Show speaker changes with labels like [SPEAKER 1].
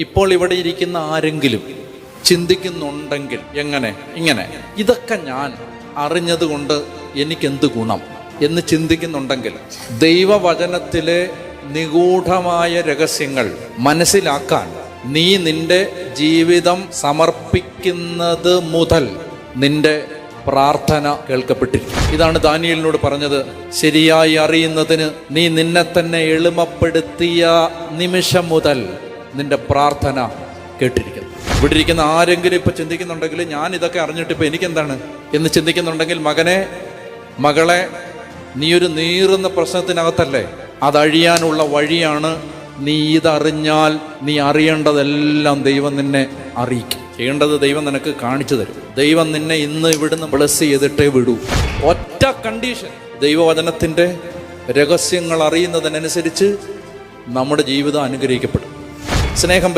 [SPEAKER 1] ഇപ്പോൾ ഇവിടെ ഇരിക്കുന്ന ആരെങ്കിലും ചിന്തിക്കുന്നുണ്ടെങ്കിൽ ഇങ്ങനെ ഇതൊക്കെ ഞാൻ അറിഞ്ഞതുകൊണ്ട് എനിക്കെന്ത് ഗുണം എന്ന് ചിന്തിക്കുന്നുണ്ടെങ്കിൽ, ദൈവവചനത്തിലെ നിഗൂഢമായ രഹസ്യങ്ങൾ മനസ്സിലാക്കാൻ നീ നിന്റെ ജീവിതം സമർപ്പിക്കുന്നത് മുതൽ നിന്റെ പ്രാർത്ഥന കേൾക്കപ്പെട്ടിരിക്കും. ഇതാണ് ദാനിയേലിനോട് പറഞ്ഞത്. ശരിയായി അറിയുന്നതിന് നീ നിന്നെ തന്നെ എളിമപ്പെടുത്തിയ നിമിഷം മുതൽ നിന്റെ പ്രാർത്ഥന കേട്ടിരിക്കുന്നു. ഇവിടെ ഇരിക്കുന്ന ആരെങ്കിലും ഇപ്പൊ ചിന്തിക്കുന്നുണ്ടെങ്കിൽ, ഞാൻ ഇതൊക്കെ അറിഞ്ഞിട്ട് ഇപ്പൊ എനിക്കെന്താണ് എന്ന് ചിന്തിക്കുന്നുണ്ടെങ്കിൽ, മകളെ, നീയൊരു നീറുന്ന പ്രശ്നത്തിനകത്തല്ലേ? അതഴിയാനുള്ള വഴിയാണ്. നീ ഇതറിഞ്ഞാൽ നീ അറിയേണ്ടതെല്ലാം ദൈവം നിന്നെ അറിയിക്കും. ചെയ്യേണ്ടത് ദൈവം നിനക്ക് കാണിച്ചു തരും. ദൈവം നിന്നെ ഇന്ന് ഇവിടുന്ന് ബ്ലെസ് ചെയ്തിട്ടേ വിടൂ. ഒറ്റ കണ്ടീഷൻ, ദൈവവചനത്തിൻ്റെ രഹസ്യങ്ങൾ അറിയുന്നതിനനുസരിച്ച് നമ്മുടെ ജീവിതം അനുഗ്രഹിക്കപ്പെടും. സ്നേഹം